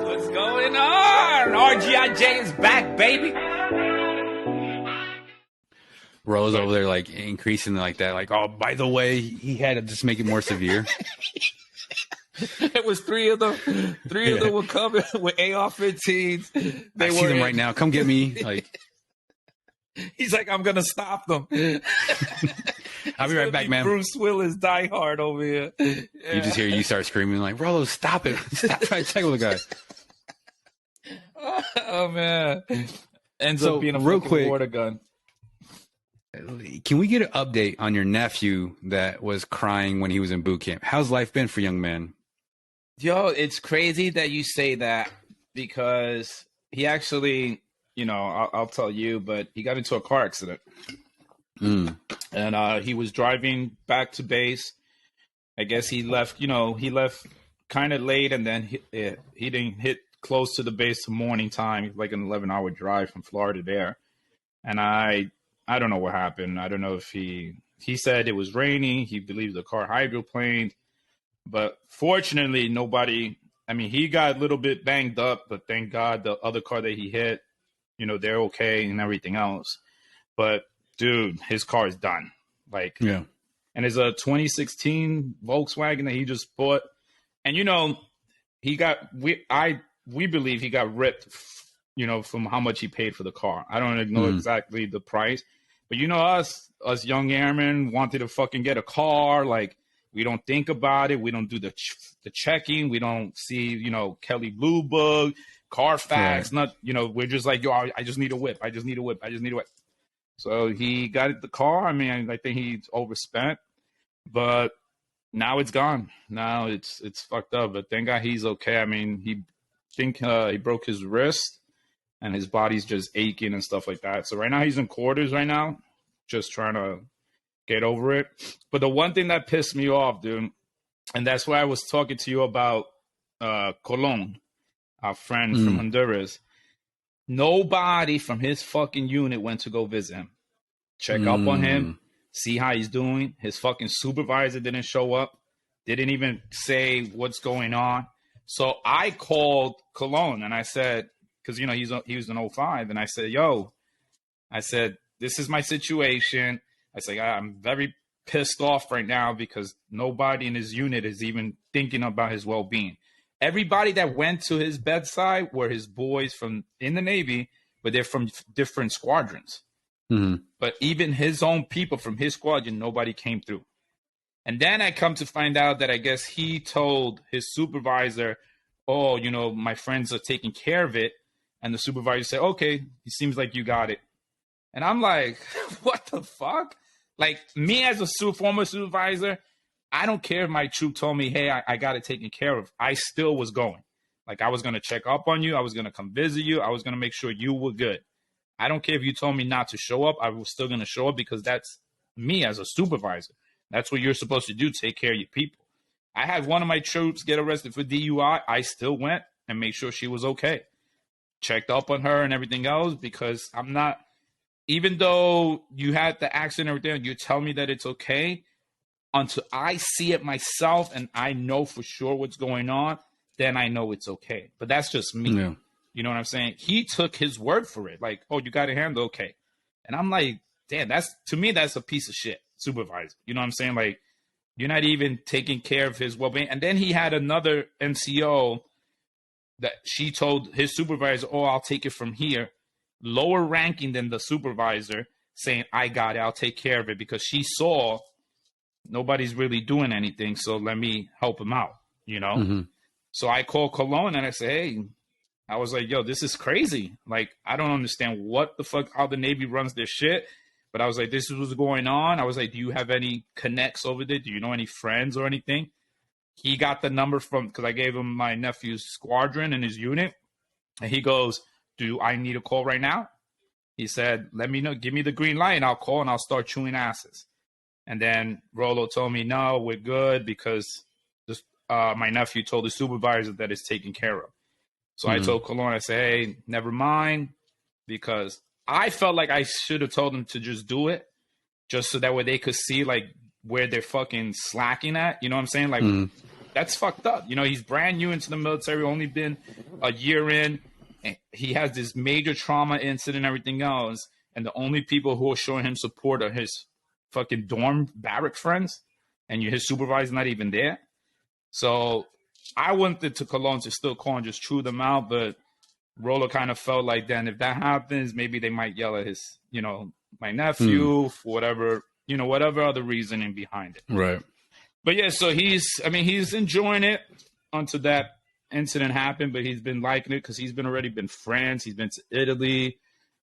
What's going on? RGIJ is back, baby. Rose over there, like, increasing like that. Like, oh, by the way, he had to just make it more severe. It was three of them. Three of them were coming with AR-15s. I see them right now. Come get me. Like, he's like, I'm gonna stop them. I'll be right back, man. Bruce Willis, Die Hard over here. Yeah. You just hear you start screaming like, Rolo, stop it! Stop trying to tackle the guy. Oh man! Ends up being a real fucking quick, water gun. Can we get an update on your nephew that was crying when he was in boot camp? How's life been for young men? Yo, it's crazy that you say that because he actually, you know, I'll tell you, but he got into a car accident. And he was driving back to base. I guess he left kind of late, and then he didn't hit close to the base till morning time, like an 11-hour drive from Florida there. And I don't know what happened. I don't know if he said it was raining. He believes the car hydroplaned. But fortunately, he got a little bit banged up, but thank God the other car that he hit, you know, they're okay and everything else. But dude, his car is done. Like, yeah. And it's a 2016 Volkswagen that he just bought. And, you know, we believe he got ripped, you know, from how much he paid for the car. I don't know exactly the price, but you know, us young airmen wanted to fucking get a car. Like, we don't think about it. We don't do the checking. We don't see, you know, Kelly Blue Book, Carfax. Not, you know, we're just like, yo, I just need a whip. I just need a whip. I just need a whip. So he got the car. I mean, I think he overspent, but now it's gone. Now it's fucked up. But thank God he's okay. I mean, he broke his wrist and his body's just aching and stuff like that. So right now he's in quarters right now, just trying to get over it. But the one thing that pissed me off, dude, and that's why I was talking to you about Colon, our friend from Honduras. Nobody from his fucking unit went to go visit him, check up on him, see how he's doing. His fucking supervisor didn't show up, didn't even say what's going on. So I called Cologne and I said, because, you know, he was an 05, and I said, yo, this is my situation. I said, I'm very pissed off right now because nobody in his unit is even thinking about his well-being. Everybody that went to his bedside were his boys from in the Navy, but they're from different squadrons. But even his own people from his squadron, nobody came through. And then I come to find out that I guess he told his supervisor, oh, you know, my friends are taking care of it. And the supervisor said, okay, it seems like you got it. And I'm like, what the fuck? Like, me as a former supervisor, I don't care if my troop told me, hey, I got it taken care of. I still was going. Like, I was going to check up on you. I was going to come visit you. I was going to make sure you were good. I don't care if you told me not to show up. I was still going to show up because that's me as a supervisor. That's what you're supposed to do, take care of your people. I had one of my troops get arrested for DUI. I still went and made sure she was okay. Checked up on her and everything else because I'm not, even though you had the accident right there and you tell me that it's okay, until I see it myself and I know for sure what's going on, then I know it's okay. But that's just me. Yeah. You know what I'm saying? He took his word for it. Like, oh, you got a handle? Okay. And I'm like, damn, to me, that's a piece of shit, supervisor. You know what I'm saying? Like, you're not even taking care of his well-being. And then he had another NCO that she told his supervisor, oh, I'll take it from here. Lower ranking than the supervisor, saying, I got it. I'll take care of it because she saw nobody's really doing anything. So let me help him out, you know? So I called Cologne and I said, hey, I was like, yo, this is crazy. Like, I don't understand what the fuck, how the Navy runs their shit. But I was like, this is what's going on. I was like, do you have any connects over there? Do you know any friends or anything? He got the number because I gave him my nephew's squadron and his unit. And he goes, do I need a call right now? He said, let me know. Give me the green light and I'll call and I'll start chewing asses. And then Rolo told me, no, we're good because my nephew told the supervisor that it's taken care of. So I told Cologne, I said, hey, never mind, because I felt like I should have told them to just do it, just so that way they could see like where they're fucking slacking at. You know what I'm saying? Like that's fucked up. You know, he's brand new into the military, only been a year in, and he has this major trauma incident and everything else, and the only people who are showing him support are his fucking dorm barrack friends, and his supervisor's not even there. So I wanted to Cologne to still call and just chew them out, but Rolo kind of felt like then if that happens, maybe they might yell at his, you know, my nephew for whatever, you know, whatever other reasoning behind it. Right. But yeah, so he's enjoying it until that incident happened, but he's been liking it because he's already been France. He's been to Italy.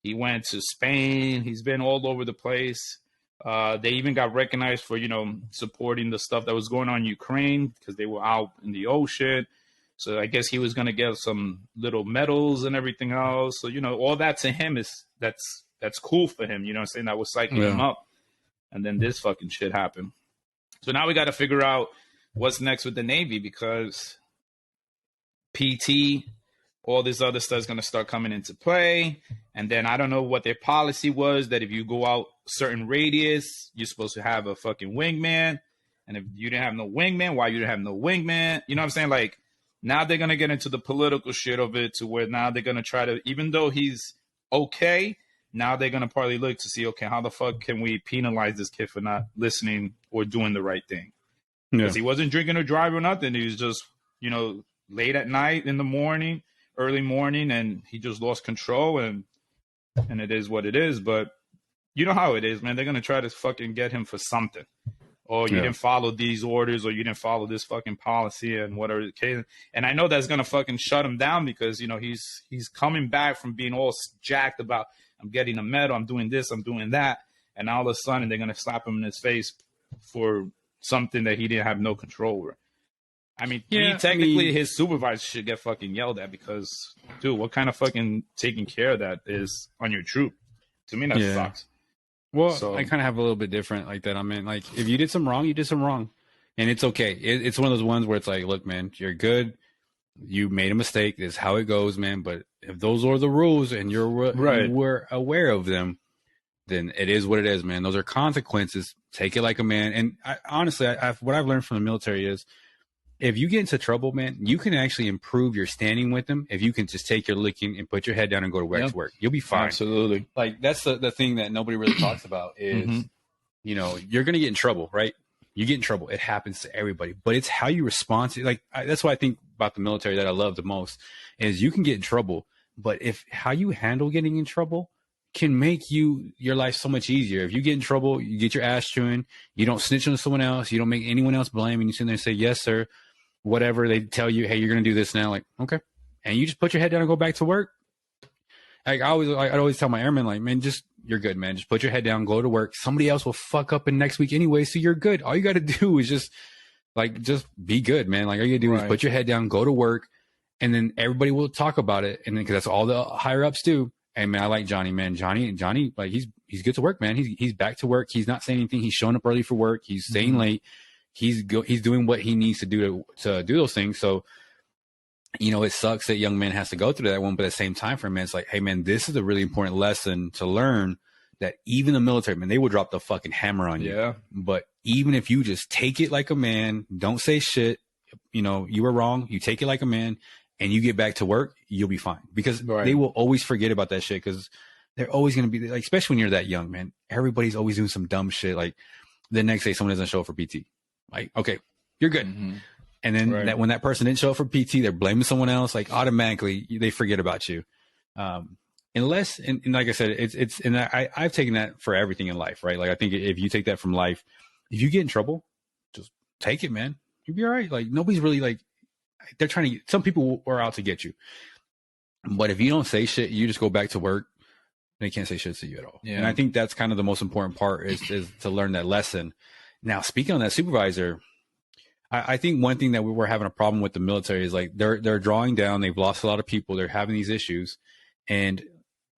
He went to Spain. He's been all over the place. They even got recognized for, you know, supporting the stuff that was going on in Ukraine because they were out in the ocean. So I guess he was going to get some little medals and everything else. So, you know, all that to him is that's cool for him. You know what I'm saying? That was psyching him up. And then this fucking shit happened. So now we got to figure out what's next with the Navy because PT, all this other stuff is going to start coming into play. And then I don't know what their policy was that if you go out certain radius, you're supposed to have a fucking wingman. And if you didn't have no wingman, why you didn't have no wingman? You know what I'm saying? Like now they're going to get into the political shit of it to where now they're going to try to, even though he's okay, now they're going to probably look to see, okay, how the fuck can we penalize this kid for not listening or doing the right thing? Because he wasn't drinking or driving or nothing. He was just, you know, late at night, in the morning, early morning, and he just lost control, and it is what it is. But you know how it is, man. They're going to try to fucking get him for something. Or you didn't follow these orders, or you didn't follow this fucking policy and whatever the case. And I know that's going to fucking shut him down because, you know, he's coming back from being all jacked about, I'm getting a medal, I'm doing this, I'm doing that. And all of a sudden they're going to slap him in his face for something that he didn't have no control over. I mean, technically his supervisor should get fucking yelled at because, dude, what kind of fucking taking care of that is on your troop? To me, that sucks. Well, so, I kind of have a little bit different like that. I mean, like, if you did something wrong, you did something wrong. And it's okay. It's one of those ones where it's like, look, man, you're good. You made a mistake. This is how it goes, man. But if those are the rules and you were aware of them, then it is what it is, man. Those are consequences. Take it like a man. And honestly, what I've learned from the military is if you get into trouble, man, you can actually improve your standing with them if you can just take your licking and put your head down and go to work to work. You'll be fine. Absolutely. Like, that's the thing that nobody really talks about is, you know, you're going to get in trouble, right? You get in trouble. It happens to everybody. But it's how you respond to it. That's what I think about the military that I love the most is you can get in trouble. But if how you handle getting in trouble can make your life so much easier. If you get in trouble, you get your ass chewing, you don't snitch on someone else, you don't make anyone else blame, and you sit there and say, yes, sir, whatever. They tell you, hey, you're going to do this now. Like, okay. And you just put your head down and go back to work. Like, I'd always tell my airmen, like, man, you're good, man. Just put your head down, go to work. Somebody else will fuck up in next week anyway, so you're good. All you got to do is just be good, man. Like, all you got to do is put your head down, go to work, and then everybody will talk about it. And then, because that's all the higher ups do. Hey, man, I like Johnny, man. Johnny, like, he's good to work, man. He's back to work. He's not saying anything. He's showing up early for work. He's staying late. He's doing what he needs to do to do those things. So, you know, it sucks that young man has to go through that one, but at the same time for him, man, it's like, hey, man, this is a really important lesson to learn that even the military, man, they will drop the fucking hammer on you. Yeah. But even if you just take it like a man, don't say shit, you know, you were wrong, you take it like a man, and you get back to work, you'll be fine. Because they will always forget about that shit because they're always going to be, like, especially when you're that young, man, everybody's always doing some dumb shit. Like, the next day someone doesn't show up for PT. Like, okay, you're good. And then when that person didn't show up for PT, they're blaming someone else. Like, automatically, they forget about you. Unless, and like I said, and I've taken that for everything in life, right? Like, I think if you take that from life, if you get in trouble, just take it, man. You'll be all right. Like, nobody's really like, they're trying to, some people are out to get you. But if you don't say shit, you just go back to work, they can't say shit to you at all. Yeah. And I think that's kind of the most important part is to learn that lesson. Now, speaking on that supervisor, I think one thing that we were having a problem with the military is like they're drawing down. They've lost a lot of people. They're having these issues. And,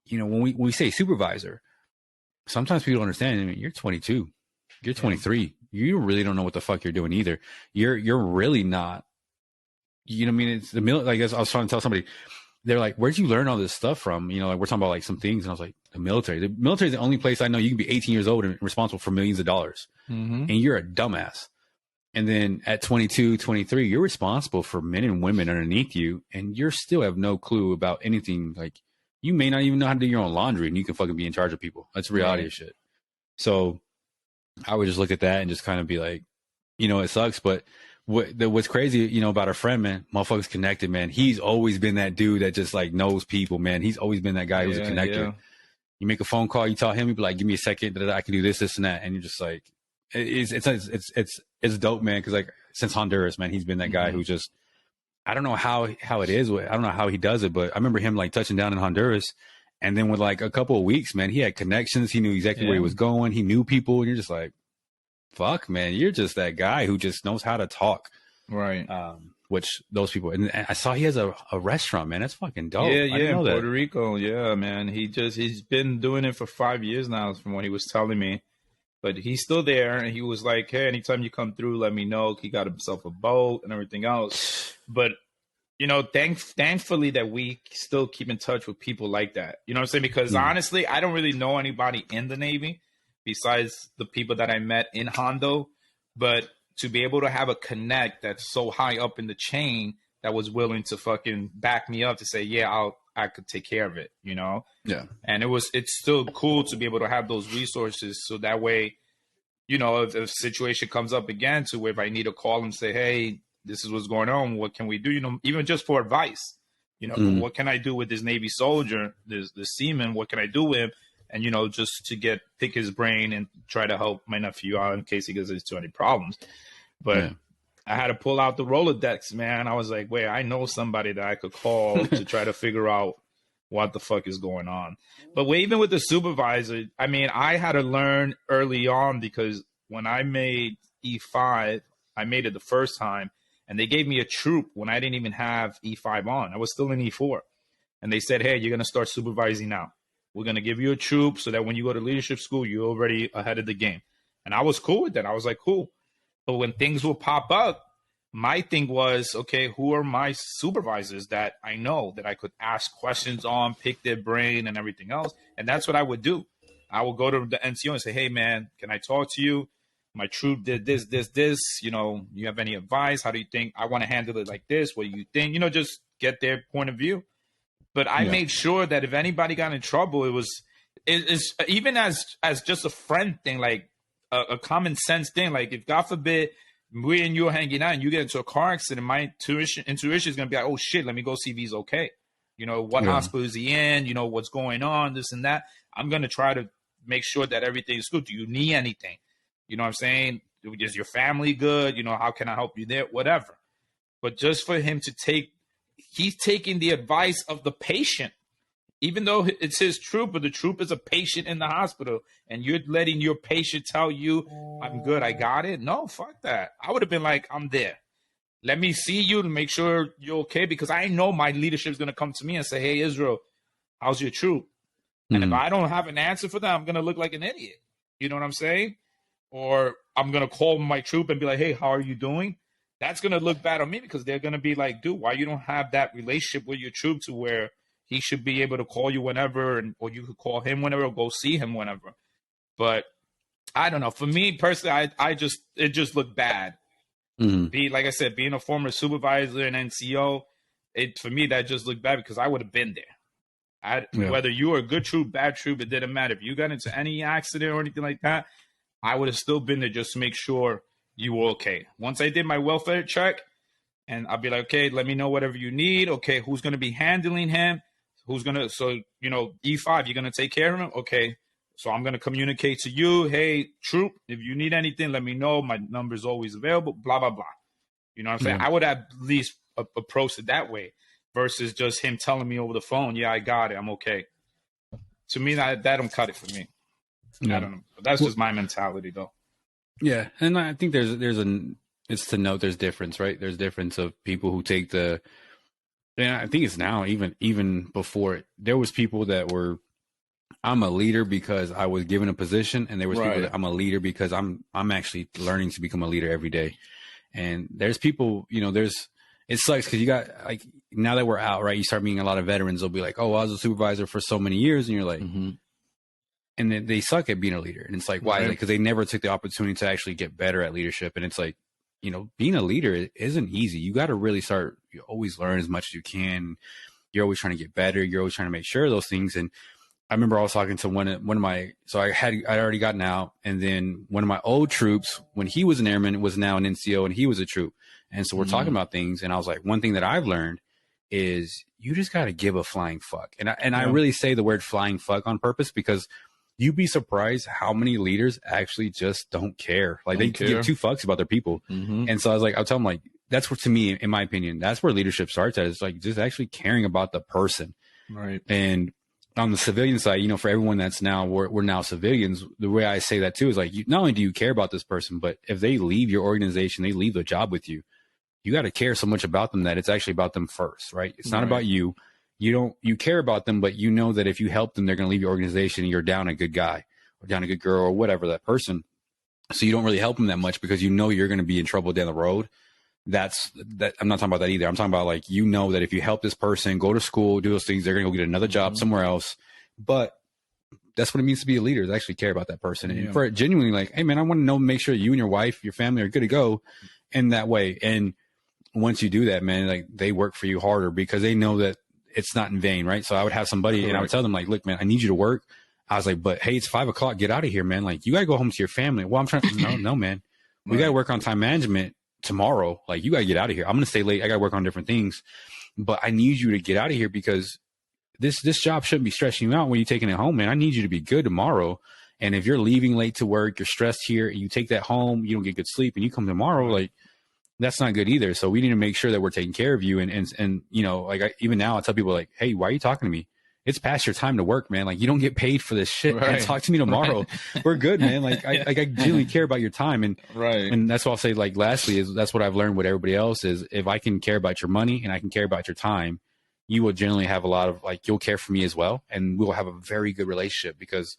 you know, when we say supervisor, sometimes people don't understand. I mean, you're 22, you're 23. You really don't know what the fuck you're doing either. You're really not, you know what I mean? It's the military. Like, I was trying to tell somebody, they're like, where'd you learn all this stuff from? You know, like, we're talking about like some things. And I was like, the military. The military is the only place I know you can be 18 years old and responsible for millions of dollars. And you're a dumbass. And then at 22, 23, you're responsible for men and women underneath you, and you still have no clue about anything. Like, you may not even know how to do your own laundry, and you can fucking be in charge of people. That's the reality of shit. So I would just look at that and just kind of be like, you know, it sucks. But what's crazy, you know, about our friend, man, motherfucker's connected, man. He's always been that dude that just like knows people, man. He's always been that guy who's a connector. Yeah. You make a phone call, you tell him, you be like, give me a second, I can do this, this, and that. And you're just like, it's dope, man. Cause like since Honduras, man, he's been that guy who just, I don't know how it is. I don't know how he does it, but I remember him like touching down in Honduras. And then with like a couple of weeks, man, he had connections. He knew exactly where he was going. He knew people. And you're just like, fuck, man, you're just that guy who just knows how to talk. Right. Which those people, and I saw he has a restaurant, man. That's fucking dope. Yeah, in Puerto Rico. Yeah, man. He's been doing it for 5 years now, from what he was telling me. But he's still there, and he was like, hey, anytime you come through, let me know. He got himself a boat and everything else. But, you know, thankfully that we still keep in touch with people like that. You know what I'm saying? Because honestly, I don't really know anybody in the Navy besides the people that I met in Hondo. But to be able to have a connect that's so high up in the chain that was willing to fucking back me up to say, yeah, I could take care of it, you know? Yeah. And it's still cool to be able to have those resources. So that way, you know, if a situation comes up again to where if I need to call and say, hey, this is what's going on, what can we do? You know, even just for advice, you know, what can I do with this Navy soldier, this seaman, what can I do with him? And, you know, just to pick his brain and try to help my nephew out in case he gets into any problems. But I had to pull out the rolodex, man. I was like, wait, I know somebody that I could call to try to figure out what the fuck is going on. But even with the supervisor, I mean, I had to learn early on because when I made E5, I made it the first time, and they gave me a troop when I didn't even have E5 on. I was still in E4. And they said, hey, you're going to start supervising now. We're going to give you a troop so that when you go to leadership school, you're already ahead of the game. And I was cool with that. I was like, cool. But when things will pop up, my thing was, okay, who are my supervisors that I know that I could ask questions on, pick their brain and everything else? And that's what I would do. I would go to the NCO and say, hey, man, can I talk to you? My troop did this. You know, you have any advice? How do you think? I want to handle it like this. What do you think? You know, just get their point of view. But I made sure that if anybody got in trouble, it's even as just a friend thing, like a common sense thing. Like if God forbid we and you are hanging out and you get into a car accident, my intuition is going to be like, oh shit, let me go see if he's okay. You know, what hospital is he in? You know, what's going on, this and that. I'm going to try to make sure that everything's good. Do you need anything? You know what I'm saying? Is your family good? You know, how can I help you there? Whatever. But just for him to he's taking the advice of the patient, even though it's his troop, but the troop is a patient in the hospital, and you're letting your patient tell you, I'm good, I got it. No, fuck that. I would have been like, I'm there. Let me see you to make sure you're okay, because I know my leadership is going to come to me and say, hey, Israel, how's your troop? And if I don't have an answer for that, I'm going to look like an idiot. You know what I'm saying? Or I'm going to call my troop and be like, hey, how are you doing? That's going to look bad on me, because they're going to be like, dude, why you don't have that relationship with your troop to where he should be able to call you whenever, or you could call him whenever, or go see him whenever. But I don't know. For me personally, it just looked bad. Like I said, being a former supervisor and NCO, for me that just looked bad, because I would have been there. Whether you were a good troop, bad troop, it didn't matter. If you got into any accident or anything like that, I would have still been there just to make sure you were okay. Once I did my welfare check, and I'll be like, okay, let me know whatever you need. Okay, who's going to be handling him? So, you know, E5, you're going to take care of him? Okay, so I'm going to communicate to you, hey, troop, if you need anything, let me know. My number is always available, blah, blah, blah. You know what I'm saying? I would at least approach it that way versus just him telling me over the phone, yeah, I got it, I'm okay. To me, that don't cut it for me. I don't know. But that's just my mentality, though. Yeah, and I think it's to note there's difference, right? There's difference of people who take and I think it's now, even before it, there was people that were, I'm a leader because I was given a position, and there was people that I'm a leader because I'm actually learning to become a leader every day. And there's people, you know, it sucks because you got, like, now that we're out, right, you start meeting a lot of veterans. They'll be like, oh, I was a supervisor for so many years, and you're like, and then they suck at being a leader. And it's like, why? Because they never took the opportunity to actually get better at leadership. And it's like, being a leader isn't easy. You got to really start. You always learn as much as you can. You're always trying to get better. You're always trying to make sure of those things. And I remember I was talking to one of my, so I'd already gotten out. And then one of my old troops, when he was an airman, was now an NCO, and he was a troop. And so we're talking about things. And I was like, one thing that I've learned is you just got to give a flying fuck. And I really say the word flying fuck on purpose, because you'd be surprised how many leaders actually just don't care. Like, they give two fucks about their people. And so I was like, I'll tell them, like, that's what, to me, in my opinion, that's where leadership starts at. It's like just actually caring about the person. Right. And on the civilian side, for everyone that's now, we're now civilians, the way I say that too is like, not only do you care about this person, but if they leave your organization, they leave the job with you, you got to care so much about them that it's actually about them first, right? It's not about you. You care about them, but you know that if you help them, they're going to leave your organization and you're down a good guy or down a good girl or whatever, that person. So you don't really help them that much because you're going to be in trouble down the road. I'm not talking about that either. I'm talking about, like, that if you help this person go to school, do those things, they're going to go get another job somewhere else. But that's what it means to be a leader, is actually care about that person. And for it genuinely, like, hey man, I want to make sure you and your wife, your family are good to go in that way. And once you do that, man, like, they work for you harder because they know that it's not in vain. Right. So I would have somebody and I would tell them, like, look, man, I need you to work. I was like, but hey, it's 5 o'clock. Get out of here, man. Like, you got to go home to your family. Well, I'm trying to, no, man, we got to work on time management tomorrow. Like, you got to get out of here. I'm going to stay late. I got to work on different things, but I need you to get out of here because this job shouldn't be stressing you out when you're taking it home, man. I need you to be good tomorrow. And if you're leaving late to work, you're stressed here, and you take that home, you don't get good sleep, and you come tomorrow, like, that's not good either. So we need to make sure that we're taking care of you. And like, even now I tell people, like, hey, why are you talking to me? It's past your time to work, man. Like, you don't get paid for this shit. Right. Man, talk to me tomorrow. Right. We're good, man. Like, I genuinely care about your time. And and that's what I'll say, like, lastly, is that's what I've learned with everybody else is, if I can care about your money and I can care about your time, you will generally have a lot of, like, you'll care for me as well. And we'll have a very good relationship because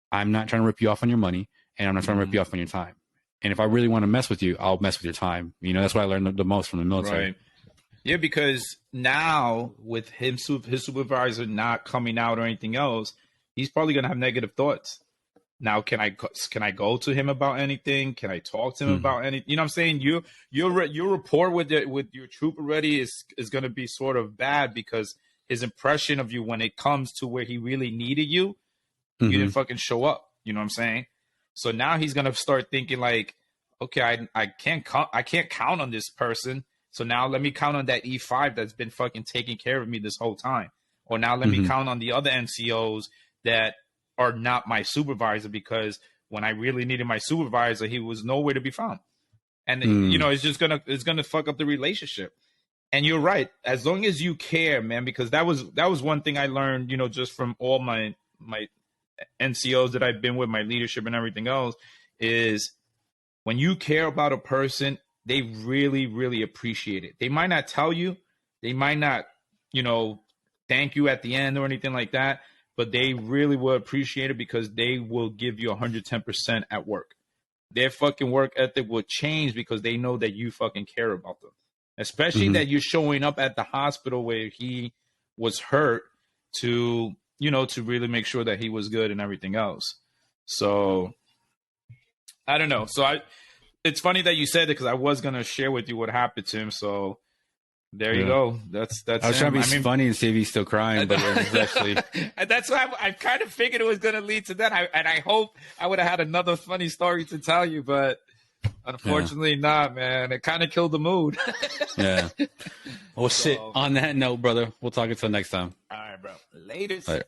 I'm not trying to rip you off on your money and I'm not trying to rip you off on your time. And if I really want to mess with you, I'll mess with your time. That's what I learned the most from the military. Right. Yeah, because now with his supervisor not coming out or anything else, he's probably going to have negative thoughts. Now, can I go to him about anything? Can I talk to him about anything? You know what I'm saying? Your rapport with your troop already is going to be sort of bad because his impression of you when it comes to where he really needed you, you didn't fucking show up. You know what I'm saying? So now he's going to start thinking like, okay, I can't count on this person. So now let me count on that E5 that's been fucking taking care of me this whole time. Or now let me count on the other NCOs that are not my supervisor, because when I really needed my supervisor, he was nowhere to be found. And it's gonna fuck up the relationship. And you're right. As long as you care, man, because that was one thing I learned, just from all my NCOs that I've been with, my leadership and everything else, is when you care about a person, they really, really appreciate it. They might not tell you, they might not, thank you at the end or anything like that, but they really will appreciate it because they will give you 110% at work. Their fucking work ethic will change because they know that you fucking care about them. Especially that you're showing up at the hospital where he was hurt to really make sure that he was good and everything else. So I don't know. So it's funny that you said it because I was going to share with you what happened to him. So there you go. That's I was trying to be funny and see if he's still crying, but it was actually. That's why I kind of figured it was going to lead to that. I hope I would have had another funny story to tell you, but unfortunately not, man. It kind of killed the mood. Yeah. Well, shit. On that note, brother, we'll talk until next time. All right, bro. Latest. Later.